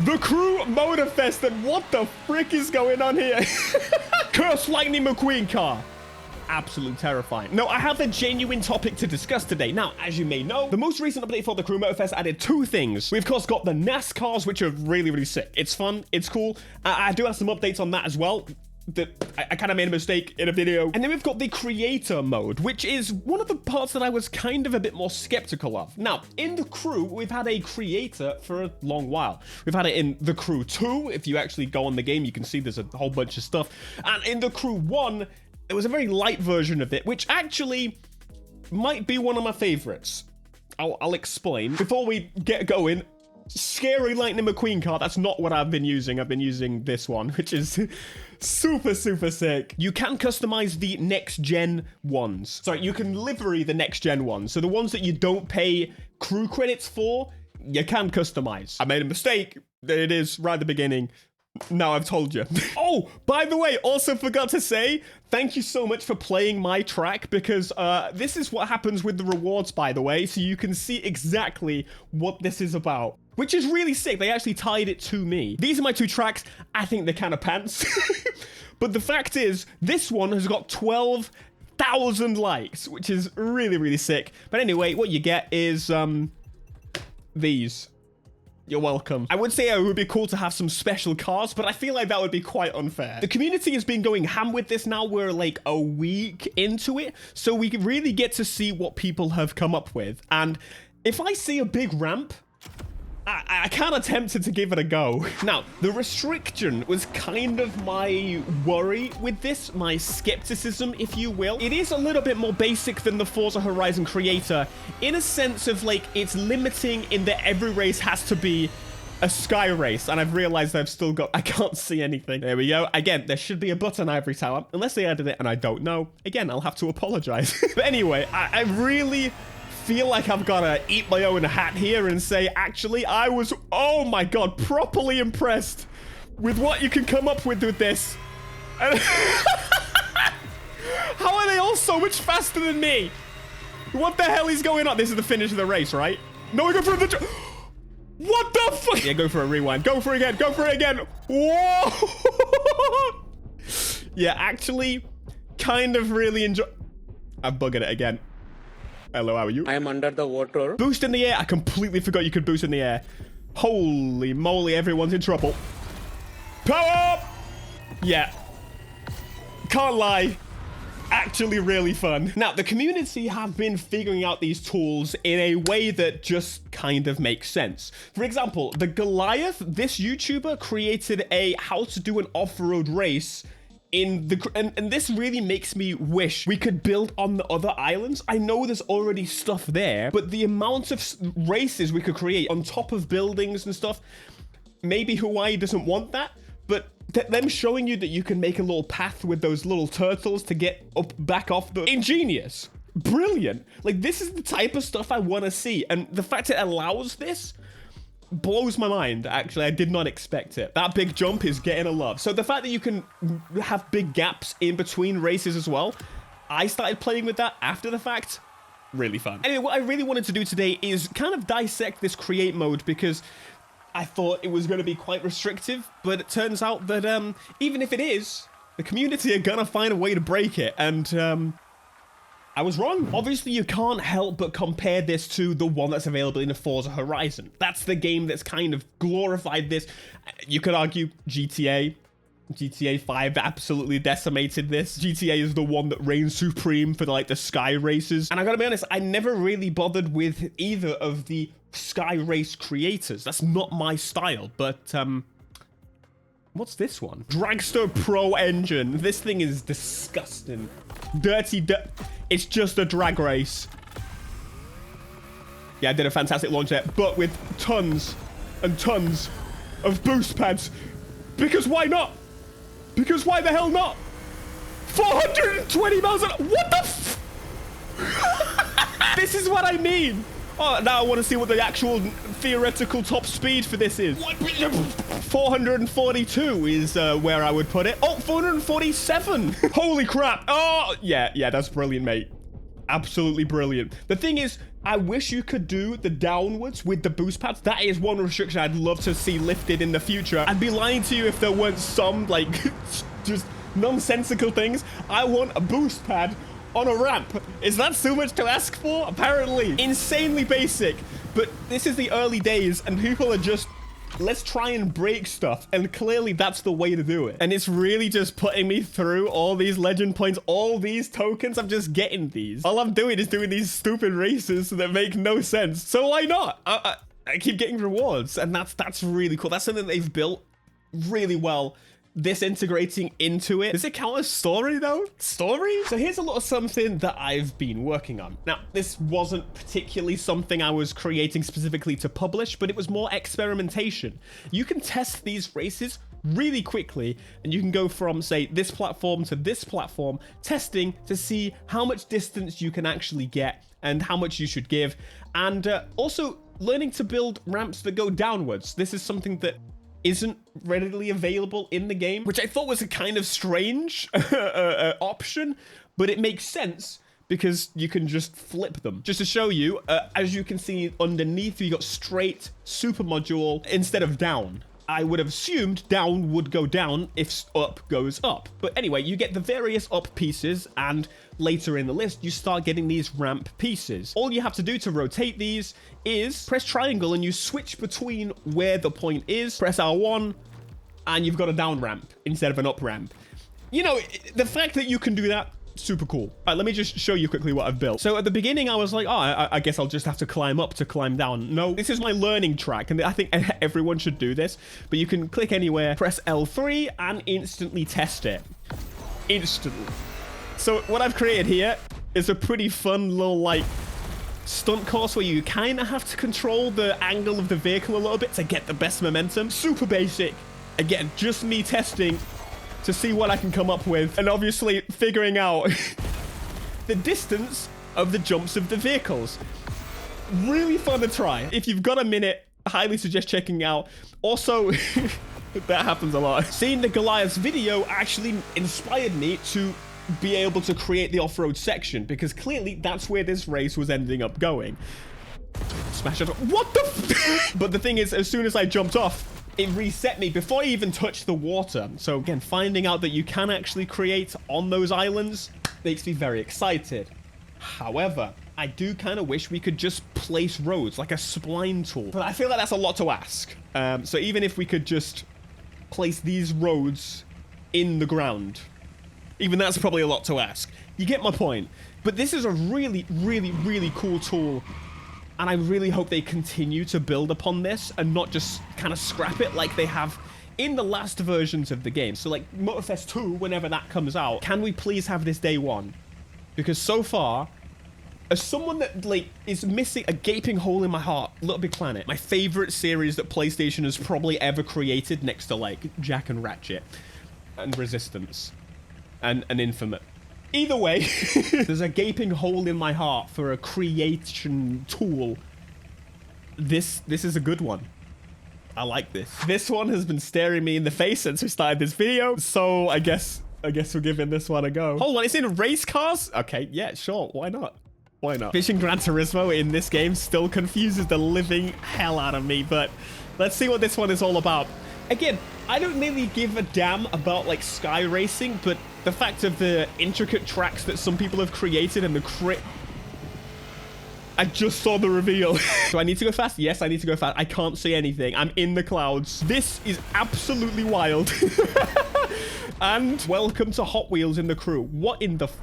The Crew Motorfest, and what the frick is going on here? Cursed Lightning McQueen car. Absolutely terrifying. No, I have a genuine topic to discuss today. Now, as you may know, the most recent update for the Crew Motorfest added two things. We, of course, got the NASCARs, which are really, really sick. It's fun. It's cool. I do have some updates on that as well. That I kind of made a mistake in a video. And then we've got the creator mode, which is one of the parts that I was kind of a bit more skeptical of. Now, in the Crew, we've had a creator for a long while. We've had it in the Crew 2. If you actually go on the game, you can see there's a whole bunch of stuff. And in the Crew 1, it was a very light version of it, which actually might be one of my favorites. I'll explain. Before we get going, scary Lightning McQueen car, that's not what I've been using. I've been using this one, which is super, super sick. You can customize the next-gen ones. Sorry, you can livery the next-gen ones. So the ones that you don't pay crew credits for, you can customize. I made a mistake. There it is, right at the beginning. Now I've told you. Oh, by the way, also forgot to say, thank you so much for playing my track, because this is what happens with the rewards, by the way, so you can see exactly what this is about, which is really sick. They actually tied it to me. These are my two tracks. I think they're kind of pants. But the fact is, this one has got 12,000 likes, which is really, really sick. But anyway, what you get is these. You're welcome. I would say it would be cool to have some special cars, but I feel like that would be quite unfair. The community has been going ham with this now. We're like a week into it, so we really get to see what people have come up with. And if I see a big ramp, I kind of tempted to give it a go. Now, the restriction was kind of my worry with this, my skepticism, if you will. It is a little bit more basic than the Forza Horizon creator in a sense of like it's limiting in that every race has to be a sky race. And I've realized I can't see anything. There we go. Again, there should be a button ivory tower, unless they added it and I don't know. Again, I'll have to apologize. But anyway, I really feel like I've got to eat my own hat here and say, actually, I was, oh my God, properly impressed with what you can come up with this. How are they all so much faster than me? What the hell is going on? This is the finish of the race, right? No, we go for the... What the fuck? Yeah, go for a rewind. Go for it again. Go for it again. Whoa. Yeah, actually, kind of really enjoy... I've buggered it again. Hello, how are you? I am under the water. Boost in the air. I completely forgot you could boost in the air. Holy moly, everyone's in trouble. Power up! Yeah. Can't lie. Actually really fun. Now, the community have been figuring out these tools in a way that just kind of makes sense. For example, the Goliath, this YouTuber created a how to do an off-road race in the, and this really makes me wish we could build on the other islands. I know there's already stuff there, but the amount of races we could create on top of buildings and stuff, maybe Hawaii doesn't want that, but them showing you that you can make a little path with those little turtles to get up back off the... Ingenious. Brilliant. Like, this is the type of stuff I want to see, and the fact it allows this blows my mind. Actually, I did not expect it. That big jump is getting a love. So the fact that you can have big gaps in between races as well, I started playing with that after the fact. Really fun. Anyway, what I really wanted to do today is kind of dissect this create mode, because I thought it was going to be quite restrictive, but it turns out that even if it is, the community are gonna find a way to break it, and I was wrong. Obviously, you can't help but compare this to the one that's available in the Forza Horizon. That's the game that's kind of glorified this. You could argue GTA 5 absolutely decimated this. GTA is the one that reigns supreme for the sky races. And I gotta be honest, I never really bothered with either of the sky race creators. That's not my style, but what's this one? Dragster Pro Engine. This thing is disgusting. Dirty. It's just a drag race. Yeah, I did a fantastic launch there, but with tons and tons of boost pads. Because why not? Because why the hell not? 420 miles an hour. What the f... This is what I mean. Oh, now I want to see what the actual theoretical top speed for this is. 442 is where I would put it. Oh, 447. Holy crap. Oh, yeah, that's brilliant, mate. absolutely brilliant. The thing is, I wish you could do the downwards with the boost pads. That is one restriction I'd love to see lifted in the future. I'd be lying to you if there weren't some, like, just nonsensical things. I want a boost pad on a ramp. Is that so much to ask for? Apparently. Insanely basic. But this is the early days, and people are just, let's try and break stuff. And clearly that's the way to do it. And it's really just putting me through all these legend points, all these tokens. I'm just getting these. All I'm doing is doing these stupid races that make no sense. So why not? I keep getting rewards, and that's really cool. That's something they've built really well. This integrating into it. Does it count as story though? Story? So here's a lot of something that I've been working on. Now, this wasn't particularly something I was creating specifically to publish, but it was more experimentation. You can test these races really quickly, and you can go from, say, this platform to this platform, testing to see how much distance you can actually get and how much you should give. And also learning to build ramps that go downwards. This is something that isn't readily available in the game, which I thought was a kind of strange option, but it makes sense because you can just flip them. Just to show you, as you can see underneath, you got straight super module instead of down. I would have assumed down would go down if up goes up. But anyway, you get the various up pieces, and later in the list, you start getting these ramp pieces. All you have to do to rotate these is press triangle, and you switch between where the point is. Press R1, and you've got a down ramp instead of an up ramp. You know, the fact that you can do that, super cool. All right, let me just show you quickly what I've built. So at the beginning, I was like, oh, I guess I'll just have to climb up to climb down. No, this is my learning track, and I think everyone should do this. But you can click anywhere, press L3, and instantly test it. Instantly. So what I've created here is a pretty fun little, like, stunt course where you kind of have to control the angle of the vehicle a little bit to get the best momentum. Super basic. Again, just me testing to see what I can come up with, and obviously figuring out the distance of the jumps of the vehicles. Really fun to try. If you've got a minute, I highly suggest checking out. Also, that happens a lot. Seeing the Goliath's video actually inspired me to be able to create the off-road section, because clearly that's where this race was ending up going. Smash it. What the But the thing is, as soon as I jumped off, it reset me before I even touched the water. So again, finding out that you can actually create on those islands makes me very excited. However, I do kind of wish we could just place roads like a spline tool. But I feel like that's a lot to ask. So even if we could just place these roads in the ground, even that's probably a lot to ask. You get my point. But this is a really, really, really cool tool. And I really hope they continue to build upon this and not just kind of scrap it like they have in the last versions of the game. So like Motorfest 2, whenever that comes out, can we please have this day one? Because so far, as someone that like is missing a gaping hole in my heart, Little Big Planet, my favorite series that PlayStation has probably ever created next to like Jack and Ratchet and Resistance and Infinite. Either way, there's a gaping hole in my heart for a creation tool. This is a good one. I like this. This one has been staring me in the face since we started this video, so I guess we're giving this one a go. Hold on, it's in race cars? Okay, yeah, sure, why not? Why not? Fishing Gran Turismo in this game still confuses the living hell out of me, but let's see what this one is all about. Again, I don't really give a damn about like sky racing, but the fact of the intricate tracks that some people have created and the I just saw the reveal. Do I need to go fast? Yes, I need to go fast. I can't see anything. I'm in the clouds. This is absolutely wild. And welcome to Hot Wheels in the crew. What in the f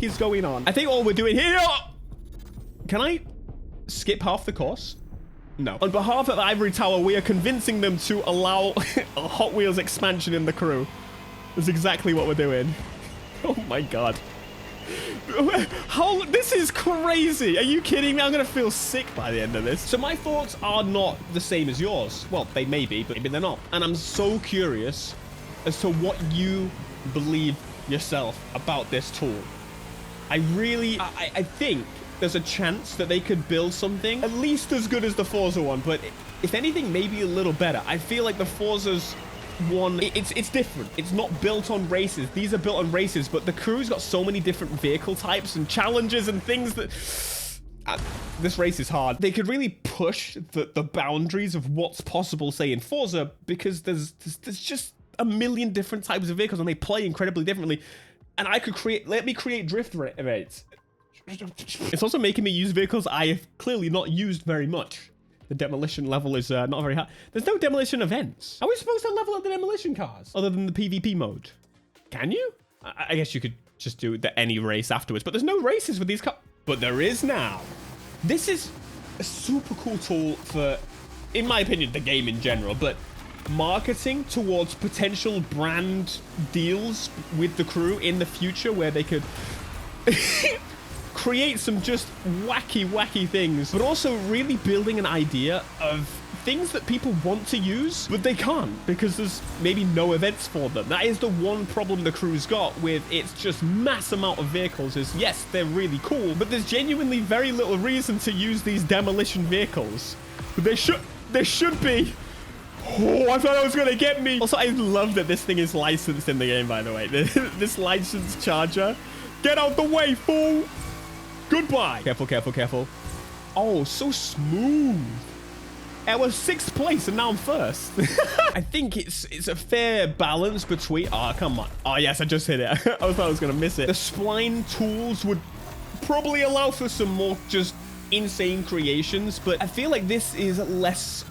is going on? I think all we're doing here... Can I skip half the course? No. On behalf of Ivory Tower, we are convincing them to allow a Hot Wheels expansion in the crew. That's exactly what we're doing. Oh my god. How? This is crazy. Are you kidding me? I'm going to feel sick by the end of this. So my thoughts are not the same as yours. Well, they may be, but maybe they're not. And I'm so curious as to what you believe yourself about this tool. I think there's a chance that they could build something at least as good as the Forza one, but if anything, maybe a little better. I feel like the Forzas one. It's different. It's not built on races. These are built on races, but the crew's got so many different vehicle types and challenges and things that... this race is hard. They could really push the boundaries of what's possible, say, in Forza, because there's just a million different types of vehicles and they play incredibly differently. And I could let me create drift rates. It's also making me use vehicles I have clearly not used very much. The demolition level is not very high. There's no demolition events. How are we supposed to level up the demolition cars other than the PvP mode? Can you? I guess you could just do any race afterwards, but there's no races with these cars. But there is now. This is a super cool tool for, in my opinion, the game in general, but marketing towards potential brand deals with the crew in the future where they could create some just wacky things, but also really building an idea of things that people want to use, but they can't because there's maybe no events for them. That is the one problem the crew's got with its just mass amount of vehicles is, yes, they're really cool, but there's genuinely very little reason to use these demolition vehicles. But there should be. Oh, I thought it was going to get me. Also, I love that this thing is licensed in the game, by the way. This licensed charger. Get out the way, fool. Goodbye. Careful, careful, careful. Oh, so smooth. I was 6th place and now I'm 1st. I think it's a fair balance between... Oh, come on. Oh, yes, I just hit it. I thought I was going to miss it. The spline tools would probably allow for some more just insane creations, but I feel like this is less...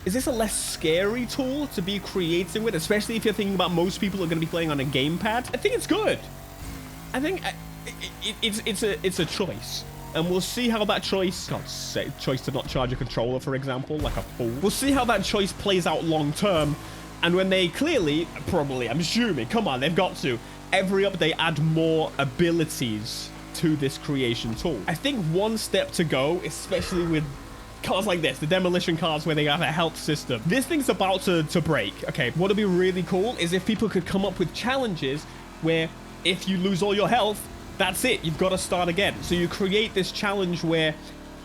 Is this a less scary tool to be creating with, especially if you're thinking about most people are going to be playing on a gamepad? I think it's good. I think it's a choice. And we'll see how that choice... God's sake, choice to not charge a controller, for example, like a fool. We'll see how that choice plays out long term. And when they clearly, probably, I'm assuming, come on, they've got to, every update add more abilities to this creation tool. I think one step to go, especially with cars like this, the demolition cars where they have a health system. This thing's about to break. Okay, what would be really cool is if people could come up with challenges where if you lose all your health, that's it. You've got to start again. So you create this challenge where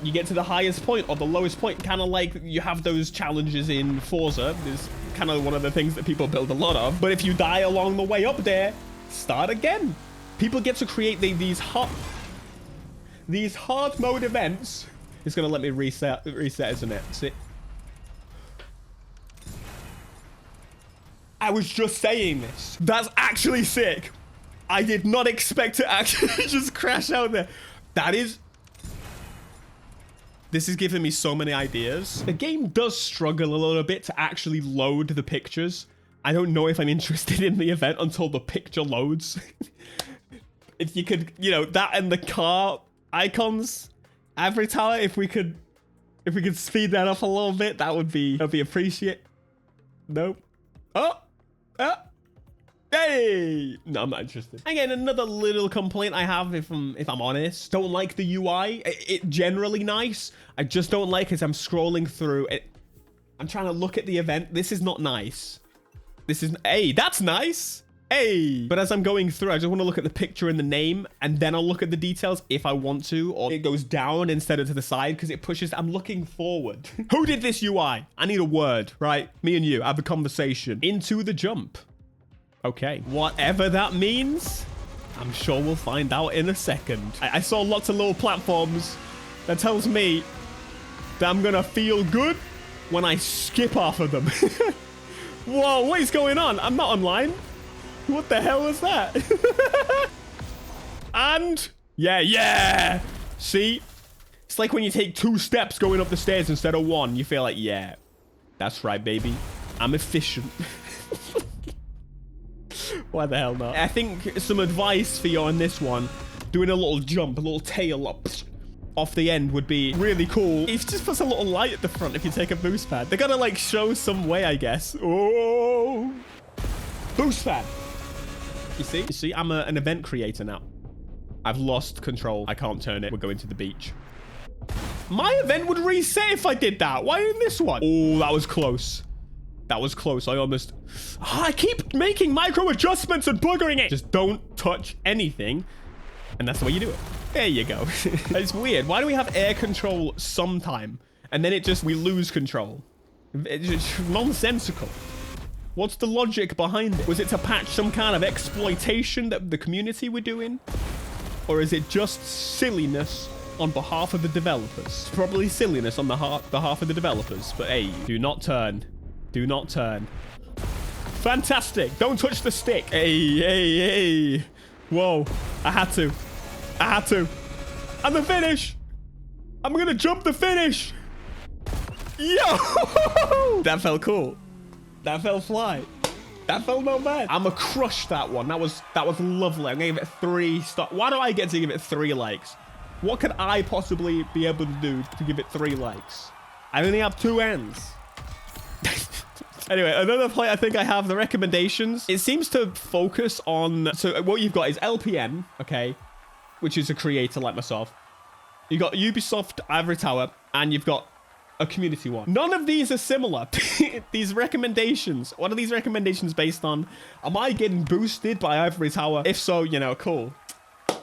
you get to the highest point or the lowest point, kind of like you have those challenges in Forza. There's kind of one of the things that people build a lot of. But if you die along the way up there, start again. People get to create these hard mode events. It's going to let me reset, isn't it? See? I was just saying this. That's actually sick. I did not expect to actually just crash out there. This is giving me so many ideas. The game does struggle a little bit to actually load the pictures. I don't know if I'm interested in the event until the picture loads. If you could, you know, that and the car icons every time, if we could speed that up a little bit, that'd be appreciated. Nope. Oh. Hey! No, I'm not interested. Again, another little complaint I have, if I'm honest, don't like the UI. It generally nice. I just don't like as I'm scrolling through it. I'm trying to look at the event. This is not nice. This is, hey, that's nice. Hey, but as I'm going through, I just want to look at the picture and the name, and then I'll look at the details if I want to, or it goes down instead of to the side because it pushes. I'm looking forward. Who did this UI? I need a word, right? Me and you have a conversation. Into the jump. Okay, whatever that means, I'm sure we'll find out in a second. I saw lots of little platforms. That tells me that I'm gonna feel good when I skip off of them. Whoa, what is going on? I'm not online. What the hell was that? And yeah. See? It's like when you take 2 steps going up the stairs instead of 1. You feel like, yeah, that's right, baby. I'm efficient. Why the hell not? I think some advice for you on this one, doing a little jump, a little tail up off the end would be really cool. It just puts a little light at the front if you take a boost pad. They gotta like show some way, I guess. Oh, boost pad. You see, I'm an event creator now. I've lost control. I can't turn it. We're going to the beach. My event would reset if I did that. Why in this one? Oh, that was close. That was close. I almost... Oh, I keep making micro adjustments and buggering it. Just don't touch anything. And that's the way you do it. There you go. It's weird. Why do we have air control sometime? And then we lose control. It's nonsensical. What's the logic behind it? Was it to patch some kind of exploitation that the community were doing? Or is it just silliness on behalf of the developers? It's probably silliness on the behalf of the developers. But hey, do not turn. Do not turn. Fantastic. Don't touch the stick. Hey, hey, hey. Whoa. I had to. I had to. And the finish. I'm going to jump the finish. Yo. That felt cool. That felt fly. That felt not bad. I'ma crush that one. That was lovely. I'm gonna give it 3 stars. Why do I get to give it 3 likes? What could I possibly be able to do to give it 3 likes? I only have 2 ends. Anyway, another play I think I have, the recommendations. It seems to focus on... So what you've got is LPN, okay? Which is a creator like myself. You got Ubisoft Ivory Tower, and you've got a community one. None of these are similar. These recommendations. What are these recommendations based on? Am I getting boosted by Ivory Tower? If so, you know, cool.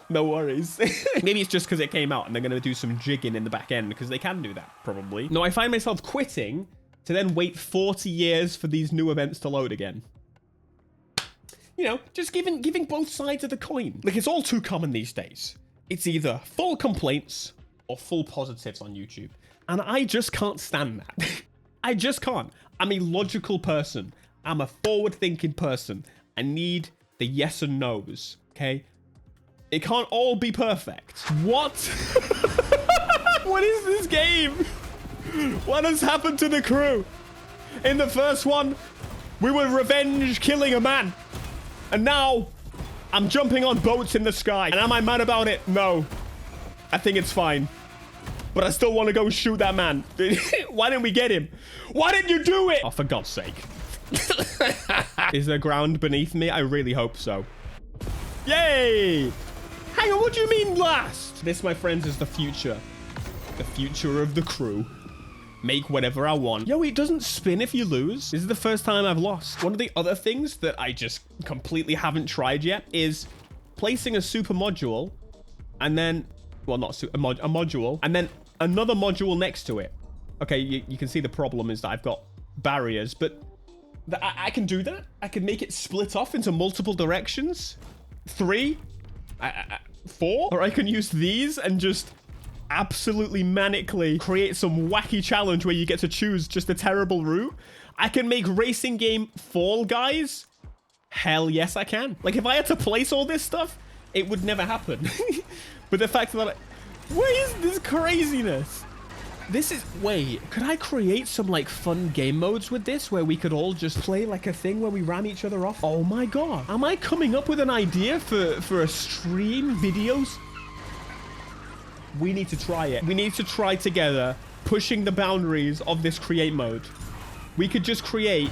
No worries. Maybe it's just because it came out and they're going to do some jigging in the back end because they can do that, probably. No, I find myself quitting to then wait 40 years for these new events to load again. You know, just giving both sides of the coin. Like, it's all too common these days. It's either full complaints or full positives on YouTube. And I just can't stand that. I just can't. I'm a logical person. I'm a forward-thinking person. I need the yes and no's, okay? It can't all be perfect. What? What is this game? What has happened to the crew? In the first one, we were revenge killing a man. And now, I'm jumping on boats in the sky. And am I mad about it? No. I think it's fine. But I still want to go shoot that man. Why didn't we get him? Why didn't you do it? Oh, for God's sake. Is there ground beneath me? I really hope so. Yay! Hang on, what do you mean last? This, my friends, is the future. The future of the crew. Make whatever I want. Yo, it doesn't spin if you lose. This is the first time I've lost. One of the other things that I just completely haven't tried yet is placing a super module and then... Well, not a module. And then another module next to it. Okay, you can see the problem is that I've got barriers, but I can do that. I can make it split off into multiple directions. 3, 4, or I can use these and just absolutely manically create some wacky challenge where you get to choose just a terrible route. I can make racing game Fall Guys. Hell yes, I can. Like, if I had to place all this stuff, it would never happen. But the fact that what is this craziness? This is... Wait, could I create some, like, fun game modes with this where we could all just play, like, a thing where we ram each other off? Oh, my God. Am I coming up with an idea for a stream videos? We need to try it. We need to try together pushing the boundaries of this create mode. We could just create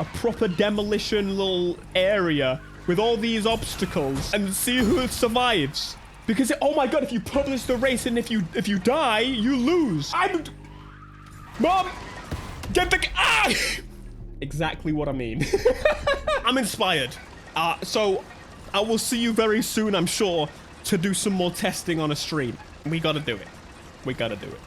a proper demolition little area with all these obstacles and see who survives. Because, oh my God, if you publish the race and if you die, you lose. Mom, get the... Ah! Exactly what I mean. I'm inspired. So I will see you very soon, I'm sure, to do some more testing on a stream. We gotta do it. We gotta do it.